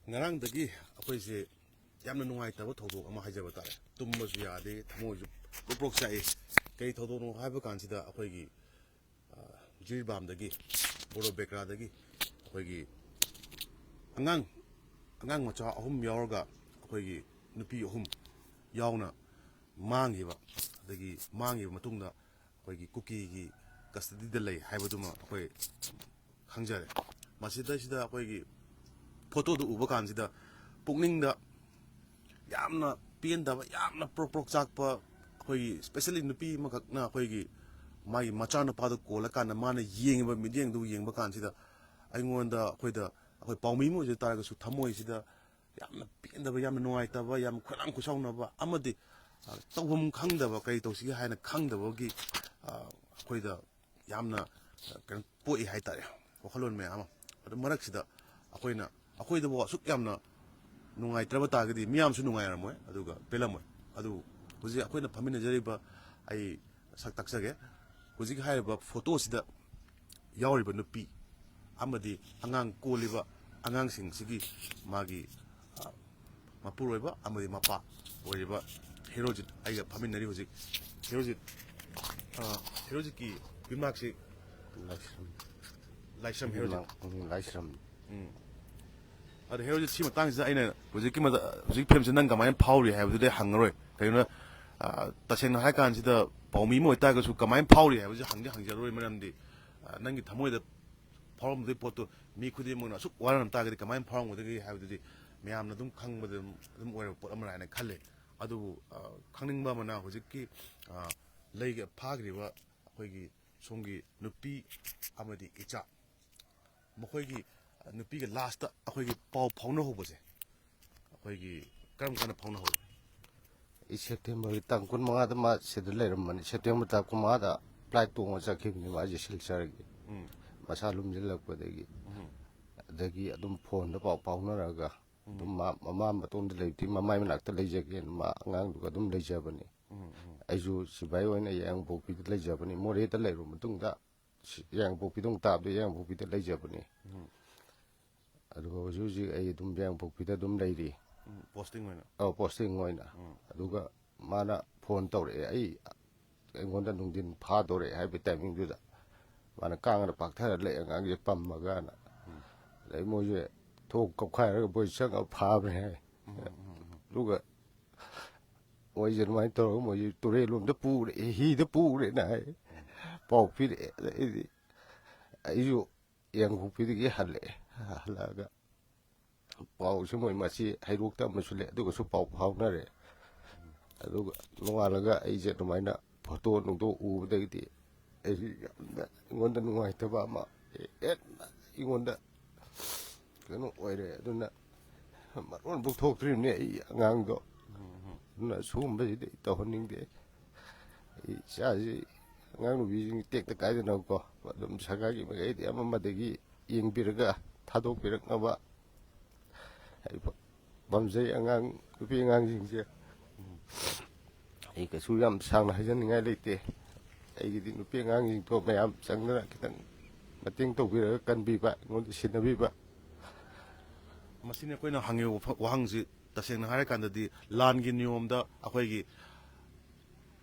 ꯉꯔꯥꯡꯗꯒꯤ ꯑꯩꯈꯣꯏꯁꯦ ꯌꯥꯝꯅ ꯅꯨꯡꯉꯥꯏꯇꯕ ꯊꯧꯗꯣꯛ ꯑꯃ ꯍꯥꯏꯖꯕ ꯇꯥꯔꯦ ꯇꯨꯝꯕꯁꯨ ꯌꯥꯗꯦ ꯊꯃꯣꯏꯁꯨ ꯄ꯭ꯔꯣꯛ ꯆꯥꯛꯏ ꯀꯔꯤ ꯊꯧꯗꯣꯛꯅꯣ ꯍꯥꯏꯕ ꯀꯥꯟꯁꯤꯗ ꯑꯩꯈꯣꯏꯒꯤ ꯖꯤꯔꯤꯕꯥꯝꯗꯒꯤ ꯕꯣꯔꯣ ꯕꯦꯀ꯭ꯔꯥꯗꯒꯤ ꯑꯩꯈꯣꯏꯒꯤ ꯑꯉꯥꯡ ꯃꯆꯥ 3 ꯌꯥꯎꯔꯒ ꯑꯩꯈꯣꯏꯒꯤ ꯅꯨꯄꯤ 3 ꯌꯥꯎꯅ ꯃꯥꯡꯈꯤꯕ ꯑꯗꯒꯤ ꯃꯥꯡꯈꯤꯕ ꯃꯇꯨꯡꯗ ꯑꯩꯈꯣꯏꯒꯤ ꯀꯨꯀꯤꯒꯤ ꯀꯁꯇꯗꯤꯗ ꯂꯩ ꯍꯥꯏꯕꯗꯨꯃ ꯑꯩꯈꯣꯏ ꯈꯪꯖꯔꯦ ꯃꯁꯤꯗꯩꯁꯤꯗ ꯑꯩꯈꯣꯏꯒꯤ ꯐꯣꯇꯣꯗꯨ ꯎꯕ ꯀꯥꯟꯁꯤꯗ ꯄꯨꯛꯅꯤꯡꯗ ꯌꯥꯝꯅ ꯄꯦꯟꯗꯕ ꯌꯥꯝꯅ ꯄ꯭ꯔꯣꯛ ꯆꯥꯛꯄ ꯑꯩꯈꯣꯏꯒꯤ ꯁ꯭ꯄꯦꯁꯦꯜꯂꯤ ꯅꯨꯄꯤ ꯑꯃꯈꯛꯅ ꯑꯩꯈꯣꯏꯒꯤ ꯃꯥꯒꯤ ꯃꯆꯥꯅꯨꯄꯥꯗꯨ ꯀꯣꯜꯂꯀꯥꯟꯗ ꯃꯥꯅ ꯌꯦꯡꯉꯤꯕ ꯃꯤꯠꯌꯦꯡꯗꯨ ꯌꯦꯡꯕ ꯀꯥꯟꯁꯤꯗ ꯑꯩꯈꯣꯏ ꯄꯥꯎꯃꯤ ꯑꯃ ꯑꯣꯏꯖ ꯇꯥꯔꯒꯁꯨ ꯊꯃꯣꯏꯁꯤꯗ ꯌꯥꯝꯅ ꯄꯦꯟꯗꯕ ꯌꯥꯝꯅ ꯅꯨꯡꯉꯥꯏꯇꯕ ꯌꯥꯝꯅ ꯈꯣꯏꯔꯥꯡ ꯈꯣꯏꯁꯥꯎꯅꯕ ꯑꯃꯗꯤ ꯇꯧꯐꯝ ꯈꯪꯗꯕ ꯀꯔꯤ ꯇꯧꯁꯤꯒꯦ ꯍꯥꯏꯅ ꯈꯪꯗꯕꯒꯤ ꯑꯩꯈꯣꯏꯗ ꯌꯥꯝꯅ ꯀꯩꯅꯣ ꯄꯣꯛꯏ ꯍꯥꯏꯇꯥꯔꯦ ꯋꯥꯈꯜꯂꯣꯟ ꯃꯌꯥꯝ ꯑꯃ ꯑꯗꯨ ꯃꯔꯛꯁꯤꯗ ꯑꯩꯈꯣꯏꯗꯕꯨ ꯑꯁꯨꯛ ꯌꯥꯝꯅ ꯅꯨꯡꯉꯥꯏꯇ꯭ꯔꯕ ꯇꯥꯔꯒꯗꯤ ꯃꯤꯌꯥꯝꯁꯨ ꯅꯨꯡꯉꯥꯏꯔꯝꯃꯣꯏ ꯑꯗꯨꯒ ꯄꯦꯜꯂꯝꯃꯣꯏ ꯑꯗꯨ ꯍꯧꯖꯤꯛ ꯑꯩꯈꯣꯏꯅ ꯐꯝꯃꯤꯟꯅꯖꯔꯤꯕ ꯑꯩ ꯁꯛ ꯇꯥꯛꯆꯒꯦ ꯍꯧꯖꯤꯛ ꯍꯥꯏꯔꯤꯕ ꯐꯣꯇꯣꯁꯤꯗ ꯌꯥꯎꯔꯤꯕ ꯅꯨꯄꯤ ꯑꯃꯗꯤ ꯑꯉꯥꯡ ꯀꯣꯜꯂꯤꯕ ꯑꯉꯥꯡꯁꯤꯡꯁꯤꯒꯤ ꯃꯥꯒꯤ ꯃꯄꯨꯔꯣꯏꯕ ꯑꯃꯗꯤ ꯃꯄꯥ ꯑꯣꯏꯔꯤꯕ ꯍꯦꯔꯣꯖꯤꯠ ꯑꯩꯒ ꯐꯝꯃꯤꯟꯅꯔꯤ ꯍꯧꯖꯤꯛ ꯍꯦꯔꯣꯖꯤꯠꯀꯤ ꯌꯨꯝꯅꯥꯛꯁꯤ ꯂꯥꯏꯁ꯭ꯔꯝ ꯍꯦꯔꯣꯖꯤꯠ ꯂꯥꯏꯁ꯭ꯔꯝ ꯑꯗꯣ ꯍꯦꯔꯣꯖꯤꯠ ꯁꯤ ꯃꯇꯥꯡꯁꯤꯗ ꯑꯩꯅ ꯍꯧꯖꯤꯛ ꯐꯤꯂꯝꯁꯤ ꯅꯪ ꯀꯃꯥꯏꯅ ꯐꯥꯎꯔꯤ ꯍꯥꯏꯕꯗꯨꯗꯤ ꯍꯪꯉꯔꯣꯏ ꯀꯩꯒꯤꯅꯣ ꯇꯁꯦꯡꯅ ꯍꯥꯏ ꯀꯥꯟꯁꯤꯗ ꯄꯥꯎꯃꯤ ꯑꯃ ꯑꯣꯏꯇꯥꯔꯒꯁꯨ ꯀꯃꯥꯏꯅ ꯐꯥꯎꯔꯤ ꯍꯥꯏꯕꯁꯤ ꯍꯪꯖꯔꯔꯣꯏ ꯃꯔꯝꯗꯤ ꯅꯪꯒꯤ ꯊꯃꯣꯏꯗ ꯐꯥꯎꯔꯝꯕꯗꯨꯒꯤ ꯄꯣꯠꯇꯨ ꯃꯤ ꯈꯨꯗꯤꯡꯃꯛꯅ ꯑꯁꯨꯛ ꯋꯥꯔꯝ ꯇꯥꯔꯒꯗꯤ ꯀꯃꯥꯏꯅ ꯐꯥꯎꯔꯝꯒꯗꯒꯦ ꯍꯥꯏꯕꯗꯨꯗꯤ ꯃꯌꯥꯝꯅ ꯑꯗꯨꯝ ꯈꯪꯕꯗ ꯑꯗꯨꯝ ꯑꯣꯏꯔꯕ ꯄꯣꯠ ꯑꯃ ꯍꯥꯏꯅ ꯈꯜꯂꯤ ꯑꯗꯨꯕꯨ ꯈꯪꯅꯤꯡꯕ ꯑꯃꯅ ꯍꯧꯖꯤꯛꯀꯤ ꯐꯥꯈ꯭ꯔꯤꯕ ꯑꯩꯈꯣꯏꯒꯤ ꯁꯣꯝꯒꯤ ꯅꯨꯄꯤ ꯑꯃꯗꯤ ꯏꯆꯥ ꯃꯈꯣꯏꯒꯤ ꯅꯨꯄꯤꯒ ꯂꯥꯁꯇ ꯑꯩꯈꯣꯏꯒꯤ ꯄꯥꯎ ꯐꯥꯎꯅꯍꯧꯕꯁꯦ ꯑꯩꯈꯣꯏꯒꯤ ꯀꯔꯝ ꯀꯥꯟꯗ ꯐꯥꯎꯅꯍꯧꯏ ꯁꯦꯞꯇꯦꯝꯕꯔꯒꯤ ꯇꯥꯡ 15ꯗ ꯃꯥ ꯁꯤꯗ ꯂꯩꯔꯝꯕꯅꯤ ꯁꯦꯞꯇꯦꯝꯕꯔ ꯇꯥꯡ 15ꯗ ꯐ꯭ꯂꯥꯏꯠ ꯇꯣꯡꯉ ꯆꯠꯈꯤꯕꯅꯤ ꯃꯥꯁꯦ ꯁꯤꯜꯆꯔꯒꯤ ꯃꯁꯥ ꯂꯨꯝꯁꯤꯜꯂꯛꯄꯗꯒꯤ ꯑꯗꯒꯤ ꯑꯗꯨꯝ ꯐꯣꯟꯗ ꯄꯥꯎ ꯐꯥꯎꯅꯔꯒ ꯑꯗꯨꯝ ꯃꯃꯥ ꯃꯇꯣꯝꯗ ꯂꯩꯕꯗꯤ ꯃꯃꯥꯏ ꯃꯅꯥꯛꯇ ꯂꯩꯖꯒꯦꯅ ꯃꯥ ꯑꯉꯥꯡꯗꯨꯒ ꯑꯗꯨꯝ ꯂꯩꯖꯕꯅꯤ ꯑꯩꯁꯨ ꯁꯤꯐꯥꯏ ꯑꯣꯏꯅ ꯌꯥꯏꯉꯪꯄꯣꯛꯄꯤꯗ ꯂꯩꯖꯕꯅꯤ ꯃꯣꯔꯦꯗ ꯂꯩꯔꯨ ꯃꯇꯨꯡꯗ ꯌꯥꯏꯉꯪꯄꯣꯛꯄꯤꯗ ꯇꯥꯕꯗ ꯌꯥꯏꯉꯪꯄꯣꯛꯄꯤꯗ ꯂꯩꯖꯕꯅꯤ ꯑꯗꯨꯒ ꯍꯧꯖꯤꯛ ꯑꯩ ꯑꯗꯨꯝ ꯌꯥꯏꯉꯪꯄꯣꯛꯄꯤꯗ ꯑꯗꯨꯝ ꯂꯩꯔꯤ ꯄꯣꯁꯇꯤꯡ ꯑꯣꯏꯅ ꯄꯣꯁꯇꯤꯡ ꯑꯣꯏꯅ ꯑꯗꯨꯒ ꯃꯥꯅ ꯐꯣꯟ ꯇꯧꯔꯛꯑꯦ ꯑꯩꯉꯣꯟꯗ ꯅꯨꯡꯊꯤꯟ ꯐꯥꯗꯣꯔꯛꯑꯦ ꯍꯥꯏꯕ ꯇꯥꯏꯃꯤꯡꯗꯨꯗ ꯃꯥꯅ ꯀꯥꯡꯅ ꯄꯥꯛꯊꯔ ꯂꯩ ꯑꯉꯥꯡꯁꯦ ꯄꯝꯃꯒꯅ ꯑꯗꯩ ꯃꯣꯏꯁꯦ ꯊꯣꯛ ꯀꯧꯈꯥꯏꯔꯒ ꯃꯣꯏ ꯆꯪꯉꯒ ꯐꯥꯕꯅꯦ ꯍꯥꯏ ꯑꯗꯨꯒ ꯃꯣꯏꯁꯦ ꯑꯗꯨꯃꯥꯏꯅ ꯇꯧꯔꯒ ꯃꯣꯏꯁꯦ ꯇꯨꯔꯦꯜꯂꯣꯝꯗ ꯄꯨꯔꯦ ꯍꯤꯗ ꯄꯨꯔꯦꯅ ꯍꯥꯏ ꯄꯥꯎ ꯄꯤꯔꯛꯑꯦ ꯑꯗꯩꯗꯤ ꯑꯩꯁꯨ ꯌꯥꯏꯉꯪꯄꯣꯛꯄꯤꯗꯒꯤ ꯍꯜꯂꯛꯑꯒ ꯄꯥꯎꯁꯨ ꯃꯣꯏ ꯃꯁꯤ ꯍꯩꯔꯣꯛꯇ ꯑꯃꯁꯨ ꯂꯩ ꯑꯗꯨꯒꯁꯨ ꯄꯥꯎ ꯐꯥꯎꯅꯔꯦ ꯑꯗꯨꯒ ꯅꯣꯡꯉꯥꯜꯂꯒ ꯑꯩꯁꯦ ꯑꯗꯨꯃꯥꯏꯅ ꯐꯣꯇꯣ ꯅꯨꯡꯗꯣ ꯎꯕꯗꯒꯤꯗꯤ ꯑꯩꯁꯨ ꯌꯥꯝꯅ ꯑꯩꯉꯣꯟꯗ ꯅꯨꯡꯉꯥꯏꯇꯕ ꯑꯃ ꯑꯩꯉꯣꯟꯗ ꯀꯩꯅꯣ ꯑꯣꯏꯔꯦ ꯑꯗꯨꯅ ꯃꯔꯣꯟꯐꯥꯎ ꯊꯣꯛꯇ꯭ꯔꯤꯕꯅꯤ ꯑꯩ ꯑꯉꯥꯡꯗꯣ ꯑꯗꯨꯅ ꯁꯤꯒꯨꯝꯕꯁꯤꯗꯤ ꯇꯧꯍꯟꯅꯤꯡꯗꯦ ꯑꯩ ꯏꯆꯥꯁꯤ ꯑꯉꯥꯡ ꯅꯨꯕꯤꯁꯤꯡ ꯇꯦꯛꯇ ꯀꯥꯏꯗꯅꯕꯀꯣ ꯑꯗꯨꯝ ꯁꯔꯀꯥꯔꯒꯤ ꯃꯥꯏꯀꯩꯗꯤ ꯑꯃꯗꯒꯤ ꯌꯦꯡꯕꯤꯔꯒ ꯊꯥꯗꯣꯛꯄꯤꯔꯛꯅꯕ ꯄꯥꯝꯖꯩ ꯅꯨꯄꯤ ꯑꯉꯥꯡꯁꯤꯡꯁꯦ ꯑꯩ ꯀꯩꯁꯨ ꯌꯥꯝ ꯁꯥꯡꯅ ꯍꯥꯏꯖꯅꯤꯡꯉꯥꯏ ꯂꯩꯇꯦ ꯑꯩꯒꯤꯗꯤ ꯅꯨꯄꯤ ꯑꯉꯥꯡꯁꯤꯡꯗꯣ ꯃꯌꯥꯝ ꯆꯪꯗꯅ ꯈꯤꯇꯪ ꯃꯇꯦꯡ ꯇꯧꯕꯤꯔꯒ ꯀꯟꯕꯤꯕ ꯑꯩꯉꯣꯟꯗ ꯁꯤꯟꯅꯕꯤꯕ ꯃꯁꯤꯅ ꯑꯩꯈꯣꯏꯅ ꯍꯪꯉꯤꯕ ꯋꯥꯍꯪꯁꯤ ꯇꯁꯦꯡꯅ ꯍꯥꯏꯔꯀꯥꯟꯗꯗꯤ ꯂꯥꯟꯒꯤ ꯅꯤꯌꯣꯝꯗ ꯑꯩꯈꯣꯏꯒꯤ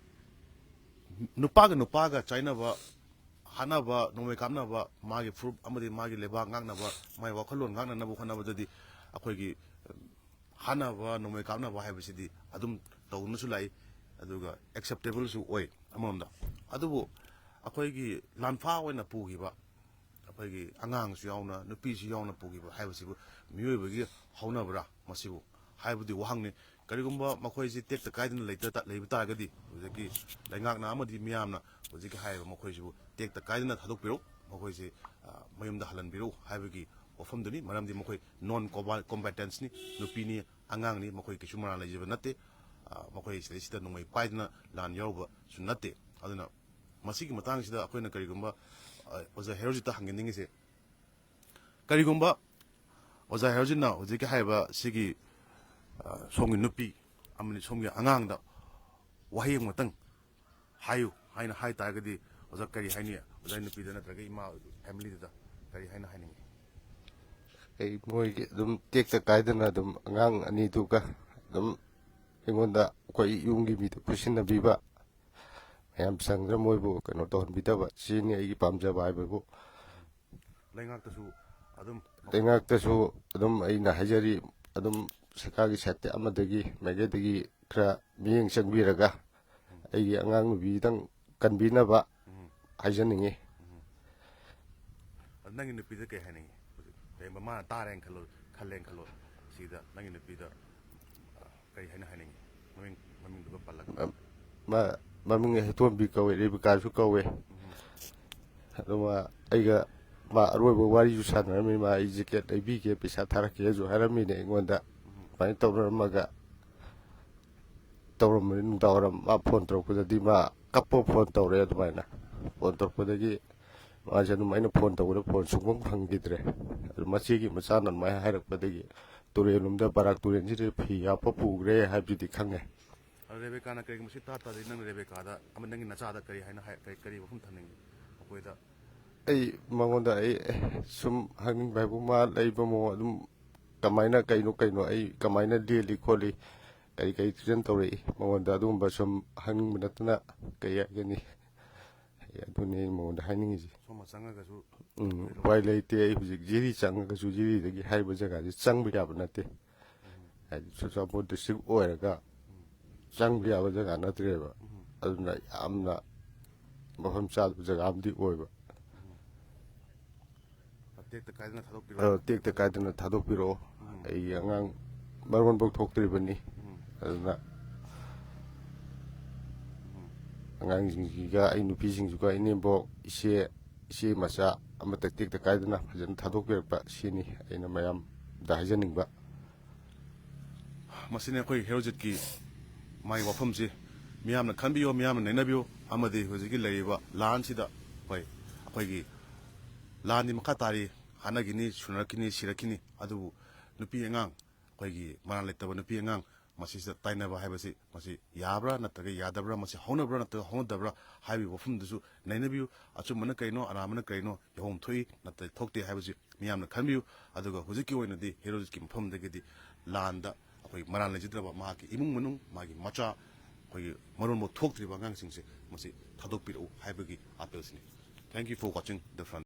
ꯅꯨꯄꯥꯒ ꯆꯥꯏꯅꯕ ꯍꯥꯠꯅꯕ ꯅꯣꯡꯃꯩ ꯀꯥꯞꯅꯕ ꯃꯥꯒꯤ ꯐꯨꯔꯨꯞ ꯑꯃꯗꯤ ꯃꯥꯒꯤ ꯂꯩꯕꯥꯛ ꯉꯥꯛꯅꯕ ꯃꯥꯒꯤ ꯋꯥꯈꯜꯂꯣꯟ ꯉꯥꯛꯅꯅꯕ ꯍꯣꯠꯅꯕꯗꯗꯤ ꯑꯩꯈꯣꯏꯒꯤ ꯍꯥꯠꯅꯕ ꯅꯣꯡꯃꯩ ꯀꯥꯞꯅꯕ ꯍꯥꯏꯕꯁꯤꯗꯤ ꯑꯗꯨꯝ ꯇꯧꯗꯨꯅꯁꯨ ꯂꯥꯛꯏ ꯑꯗꯨꯒ ꯑꯦꯛꯁꯦꯞꯇꯦꯕꯜꯁꯨ ꯑꯣꯏ ꯑꯃꯔꯣꯝꯗ ꯑꯗꯨꯕꯨ ꯑꯩꯈꯣꯏꯒꯤ ꯂꯥꯟꯐꯥ ꯑꯣꯏꯅ ꯄꯨꯈꯤꯕ ꯑꯩꯈꯣꯏꯒꯤ ꯑꯉꯥꯡꯁꯨ ꯌꯥꯎꯅ ꯅꯨꯄꯤꯁꯨ ꯌꯥꯎꯅ ꯄꯨꯈꯤꯕ ꯍꯥꯏꯕꯁꯤꯕꯨ ꯃꯤꯑꯣꯏꯕꯒꯤ ꯍꯧꯅꯕ꯭ꯔꯥ ꯃꯁꯤꯕꯨ ꯍꯥꯏꯕꯗꯤ ꯋꯥꯍꯪꯅꯤ ꯀꯔꯤꯒꯨꯝꯕ ꯃꯈꯣꯏꯁꯤ ꯇꯦꯛꯇ ꯀꯥꯏꯗꯅ ꯂꯩꯕ ꯇꯥꯔꯒꯗꯤ ꯍꯧꯖꯤꯛꯀꯤ ꯂꯩꯉꯥꯛꯅ ꯑꯃꯗꯤ ꯃꯤꯌꯥꯝꯅ ꯍꯧꯖꯤꯛꯀꯤ ꯍꯥꯏꯔꯤꯕ ꯃꯈꯣꯏꯁꯤꯕꯨ ꯇꯦꯛꯇ ꯀꯥꯏꯗꯅ ꯊꯥꯗꯣꯛꯄꯤꯔꯛꯎ ꯃꯈꯣꯏꯁꯤ ꯃꯌꯨꯝꯗ ꯍꯜꯍꯟꯕꯤꯔꯛꯎ ꯍꯥꯏꯕꯒꯤ ꯋꯥꯐꯝꯗꯨꯅꯤ ꯃꯔꯝꯗꯤ ꯃꯈꯣꯏ ꯅꯣꯟ ꯀꯣꯝꯕꯦꯇꯦꯟꯁꯅꯤ ꯅꯨꯄꯤꯅꯤ ꯑꯉꯥꯡꯅꯤ ꯃꯈꯣꯏ ꯀꯩꯁꯨ ꯃꯔꯥꯜ ꯂꯩꯖꯕ ꯅꯠꯇꯦ ꯃꯈꯣꯏ ꯁꯤꯗꯩꯁꯤꯗ ꯅꯣꯡꯃꯩ ꯄꯥꯏꯗꯅ ꯂꯥꯟ ꯌꯥꯎꯔꯨꯕꯁꯨ ꯅꯠꯇꯦ ꯑꯗꯨꯅ ꯃꯁꯤꯒꯤ ꯃꯇꯥꯡꯁꯤꯗ ꯑꯩꯈꯣꯏꯅ ꯀꯔꯤꯒꯨꯝꯕ ꯑꯣꯖꯥ ꯍꯦꯔꯣꯖꯤꯠꯇ ꯍꯪꯖꯅꯤꯡꯉꯤꯁꯦ ꯀꯔꯤꯒꯨꯝꯕ ꯑꯣꯖꯥ ꯍꯦꯔꯣꯖꯤꯠꯅ ꯍꯧꯖꯤꯛꯀꯤ ꯍꯥꯏꯔꯤꯕ ꯁꯤꯒꯤ ꯁꯣꯝꯒꯤ ꯅꯨꯄꯤ ꯑꯃꯗꯤ ꯁꯣꯝꯒꯤ ꯑꯉꯥꯡꯗ ꯋꯥꯍꯩ ꯑꯃꯇꯪ ꯍꯥꯏꯌꯨ ꯍꯥꯏꯅ ꯍꯥꯏ ꯇꯥꯔꯒꯗꯤ ꯑꯣꯖꯥ ꯀꯔꯤ ꯍꯥꯏꯅꯤ ꯑꯣꯖꯥ ꯅꯨꯄꯤꯗ ꯅꯠꯇ꯭ꯔꯒ ꯏꯃꯥ ꯐꯦꯃꯤꯂꯤꯗꯨꯗ ꯀꯔꯤ ꯍꯥꯏꯅ ꯍꯥꯏꯅꯤꯡꯉꯤ ꯑꯩ ꯃꯣꯏꯒꯤ ꯑꯗꯨꯝ ꯇꯦꯛꯇ ꯀꯥꯏꯗꯅ ꯑꯗꯨꯝ ꯑꯉꯥꯡ ꯑꯅꯤꯗꯨꯒ ꯑꯗꯨꯝ ꯑꯩꯉꯣꯟꯗ ꯑꯩꯈꯣꯏ ꯌꯨꯝꯒꯤ ꯃꯤꯗꯨ ꯄꯨꯁꯤꯟꯅꯕꯤꯕ ꯃꯌꯥꯝ ꯆꯪꯗꯅ ꯃꯣꯏꯕꯨ ꯀꯩꯅꯣ ꯇꯧꯍꯟꯕꯤꯗꯕ ꯁꯤꯅꯤ ꯑꯩꯒꯤ ꯄꯥꯝꯖꯕ ꯍꯥꯏꯕꯕꯨ ꯂꯩꯉꯥꯛꯇꯁꯨ ꯑꯗꯨꯝ ꯂꯩꯉꯥꯛꯇꯁꯨ ꯑꯗꯨꯝ ꯑꯩꯅ ꯍꯥꯏꯖꯔꯤ ꯑꯗꯨꯝ ꯁꯔꯀꯥꯔꯒꯤ ꯁꯥꯏꯠꯇ ꯑꯃꯗꯒꯤ ꯃꯥꯏꯀꯩꯗꯒꯤ ꯈꯔ ꯃꯤꯠꯌꯦꯡ ꯆꯪꯕꯤꯔꯒ ꯑꯩꯒꯤ ꯑꯉꯥꯡ ꯅꯨꯕꯤꯗꯪ ꯀꯟꯕꯤꯅꯕ ꯍꯥꯏꯖꯅꯤꯡꯉꯤ ꯅꯪꯒꯤ ꯅꯨꯄꯤꯗ ꯀꯩ ꯍꯥꯏꯅꯤꯡꯉꯤ ꯍꯧꯖꯤꯛ ꯀꯩꯒꯨꯝꯕ ꯃꯥꯅ ꯇꯥꯔꯦꯅ ꯈꯜꯂꯦꯅ ꯈꯜꯂꯣ ꯁꯤꯗ ꯅꯪꯒꯤ ꯅꯨꯄꯤꯗ ꯀꯔꯤ ꯍꯥꯏꯅꯤꯡꯉꯤ ꯃꯃꯤꯡꯗꯨꯒ ꯄꯜꯂꯒ ꯃꯃꯤꯡ ꯍꯩꯇꯣꯟꯕꯤ ꯀꯧꯋꯦ ꯔꯦꯕꯤꯀꯥꯁꯨ ꯀꯧꯋꯦ ꯑꯗꯨꯒ ꯑꯩꯒ ꯃꯥ ꯑꯔꯣꯏꯕ ꯋꯥꯔꯤꯁꯨ ꯁꯥꯟꯅꯔꯝꯃꯤ ꯃꯥ ꯑꯩ ꯖꯦꯀꯦꯠ ꯂꯩꯕꯤꯒꯦ ꯄꯩꯁꯥ ꯊꯥꯔꯛꯀꯦꯁꯨ ꯍꯥꯏꯔꯝꯃꯤꯅꯦ ꯑꯩꯉꯣꯟꯗ ꯑꯗꯨꯃꯥꯏꯅ ꯇꯧꯅꯔꯝꯃꯒ ꯇꯧꯔꯝꯕꯅꯤ ꯅꯨꯡꯗꯥꯡꯋꯥꯏꯔꯝ ꯃꯥ ꯐꯣꯟ ꯇꯧꯔꯛꯄꯗꯗꯤ ꯃꯥ ꯀꯞꯄ ꯐꯣꯟ ꯇꯧꯔꯛꯑꯦ ꯑꯗꯨꯃꯥꯏꯅ ꯐꯣꯟ ꯇꯧꯔꯛꯄꯗꯒꯤ ꯃꯥꯁꯦ ꯑꯗꯨꯝ ꯑꯩꯅ ꯐꯣꯟ ꯇꯧꯕꯗ ꯐꯣꯟ ꯁꯨꯡꯐꯝ ꯐꯪꯈꯤꯗ꯭ꯔꯦ ꯑꯗꯨ ꯃꯆꯦꯒꯤ ꯃꯆꯥꯅ ꯑꯗꯨꯃꯥꯏꯅ ꯍꯥꯏꯔꯛꯄꯗꯒꯤ ꯇꯨꯔꯦꯜꯂꯣꯝꯗ ꯕꯔꯥꯛ ꯇꯨꯔꯦꯟꯁꯤꯗ ꯐꯤ ꯍꯥꯞꯄ ꯄꯨꯈ꯭ꯔꯦ ꯍꯥꯏꯕꯗꯨꯗꯤ ꯈꯪꯉꯦ ꯔꯦꯕꯦꯀꯥꯅ ꯀꯔꯤꯒꯨꯝꯕ ꯁꯤ ꯇꯥꯗꯤ ꯅꯪ ꯔꯦꯕꯦꯀꯥꯗ ꯑꯃ ꯅꯪꯒꯤ ꯅꯆꯥꯗ ꯀꯔꯤ ꯍꯥꯏꯅ ꯀꯔꯤ ꯋꯥꯐꯝ ꯊꯝꯅꯤꯡꯉꯤ ꯑꯩꯈꯣꯏꯗ ꯑꯩ ꯃꯉꯣꯟꯗ ꯑꯩ ꯁꯨꯝ ꯍꯪꯅꯤꯡꯕ ꯍꯥꯏꯕꯨ ꯃꯥ ꯂꯩꯕ ꯃꯑꯣꯡ ꯑꯗꯨꯝ ꯀꯃꯥꯏꯅ ꯀꯩꯅꯣ ꯑꯩ ꯀꯃꯥꯏꯅ ꯂꯦꯜꯂꯤ ꯈꯣꯠꯂꯤ ꯀꯔꯤ ꯇ꯭ꯔꯤꯠꯃꯦꯟ ꯇꯧꯔꯛꯏ ꯃꯉꯣꯟꯗ ꯑꯗꯨꯒꯨꯝꯕ ꯁꯨꯝ ꯍꯪꯅꯤꯡꯕ ꯅꯠꯇꯅ ꯀꯩ ꯍꯥꯏꯒꯅꯤ ꯑꯗꯨꯅꯤ ꯑꯩ ꯃꯉꯣꯟꯗ ꯍꯥꯏꯅꯤꯡꯉꯤꯁꯤ ꯁꯣꯝꯅ ꯆꯪꯉꯒꯁꯨ ꯎꯄꯥꯏ ꯂꯩꯇꯦ ꯑꯩ ꯍꯧꯖꯤꯛ ꯖꯤꯔꯤ ꯆꯪꯉꯒꯁꯨ ꯖꯤꯔꯤꯗꯒꯤ ꯍꯥꯏꯔꯤꯕ ꯖꯒꯥꯁꯤ ꯆꯪꯕ ꯌꯥꯕ ꯅꯠꯇꯦ ꯍꯥꯏꯗꯤ ꯆꯨꯔꯆꯥꯟꯄꯨꯔ ꯗꯤꯁꯇ꯭ꯔꯤꯛ ꯑꯣꯏꯔꯒ ꯆꯪꯕ ꯌꯥꯕ ꯖꯒꯥ ꯅꯠꯇ꯭ꯔꯦꯕ ꯑꯗꯨꯅ ꯌꯥꯝꯅ ꯃꯐꯝ ꯆꯥꯗꯕ ꯖꯒꯥ ꯑꯃꯗꯤ ꯑꯣꯏꯕ ꯇꯦꯛꯇ ꯀꯥꯏꯗꯅ ꯊꯥꯗꯣꯛꯄꯤꯔꯛꯑꯣ ꯇꯦꯛꯇ ꯀꯥꯏꯗꯅ ꯊꯥꯗꯣꯛꯄꯤꯔꯛꯑꯣ ꯑꯩꯒꯤ ꯑꯉꯥꯡ ꯃꯔꯣꯟꯐꯥꯎ ꯊꯣꯛꯇ꯭ꯔꯤꯕꯅꯤ ꯑꯗꯨꯅ ꯑꯉꯥꯡꯁꯤꯡꯁꯤꯒ ꯑꯩ ꯅꯨꯄꯤꯁꯤꯡꯁꯤꯒ ꯏꯅꯦꯝꯕꯣꯛ ꯏꯆꯦ ꯃꯆꯥ ꯑꯃꯠꯇ ꯇꯦꯛꯇ ꯀꯥꯏꯗꯅ ꯐꯖꯅ ꯊꯥꯗꯣꯛꯄꯤꯔꯛꯄ ꯁꯤꯅꯤ ꯑꯩꯅ ꯃꯌꯥꯝꯗ ꯍꯥꯏꯖꯅꯤꯡꯕ ꯃꯁꯤꯅꯤ ꯑꯩꯈꯣꯏ ꯍꯦꯔꯣꯖꯤꯠꯀꯤ ꯃꯥꯒꯤ ꯋꯥꯐꯝꯁꯤ ꯃꯤꯌꯥꯝꯅ ꯈꯟꯕꯤꯌꯨ ꯃꯤꯌꯥꯝꯅ ꯅꯩꯅꯕꯤꯌꯨ ꯑꯃꯗꯤ ꯍꯧꯖꯤꯛꯀꯤ ꯂꯩꯔꯤꯕ ꯂꯥꯟꯁꯤꯗ ꯑꯩꯈꯣꯏꯒꯤ ꯂꯥꯟꯗꯤ ꯃꯈꯥ ꯇꯥꯔꯤ ꯍꯥꯠꯅꯈꯤꯅꯤ ꯁꯨꯅꯔꯛꯈꯤꯅꯤ ꯁꯤꯔꯛꯈꯤꯅꯤ ꯑꯗꯨꯕꯨ ꯅꯨꯄꯤ ꯑꯉꯥꯡ ꯑꯩꯈꯣꯏꯒꯤ ꯃꯔꯥꯜ ꯂꯩꯇꯕ ꯅꯨꯄꯤ ꯑꯉꯥꯡ ꯃꯁꯤꯁꯤꯗ ꯇꯥꯏꯅꯕ ꯍꯥꯏꯕꯁꯤ ꯃꯁꯤ ꯌꯥꯕ꯭ꯔꯥ ꯅꯠꯇ꯭ꯔꯒ ꯌꯥꯗꯕ꯭ꯔꯥ ꯃꯁꯤ ꯍꯧꯅꯕ꯭ꯔꯥ ꯅꯠꯇ꯭ꯔꯒ ꯍꯧꯅꯗꯕ꯭ꯔꯥ ꯍꯥꯏꯕꯒꯤ ꯋꯥꯐꯝꯗꯨꯁꯨ ꯅꯩꯅꯕꯤꯌꯨ ꯑꯆꯨꯝꯕꯅ ꯀꯩꯅꯣ ꯑꯔꯥꯟꯕꯅ ꯀꯩꯅꯣ ꯌꯥꯍꯣꯡ ꯊꯣꯛꯏ ꯅꯠꯇ꯭ꯔꯒ ꯊꯣꯛꯇꯦ ꯍꯥꯏꯕꯁꯤ ꯃꯤꯌꯥꯝꯅ ꯈꯟꯕꯤꯌꯨ ꯑꯗꯨꯒ ꯍꯧꯖꯤꯛꯀꯤ ꯑꯣꯏꯅꯗꯤ ꯍꯦꯔꯣꯖꯤꯠꯀꯤ ꯃꯐꯝꯗꯒꯤꯗꯤ ꯂꯥꯟꯗ ꯑꯩꯈꯣꯏ ꯃꯔꯥꯜ ꯂꯩꯖꯗ꯭ꯔꯕ ꯃꯍꯥꯛꯀꯤ ꯏꯃꯨꯡ ꯃꯅꯨꯡ ꯃꯥꯒꯤ ꯃꯆꯥ ꯑꯩꯈꯣꯏꯒꯤ ꯃꯔꯣꯟꯐꯥꯎ ꯊꯣꯛꯇ꯭ꯔꯤꯕ ꯑꯉꯥꯡꯁꯤꯡꯁꯦ ꯃꯁꯤ ꯊꯥꯗꯣꯛꯄꯤꯔꯛꯎ ꯍꯥꯏꯕꯒꯤ ꯑꯥꯄꯦꯜꯁꯤꯅꯤ thank you for watching the front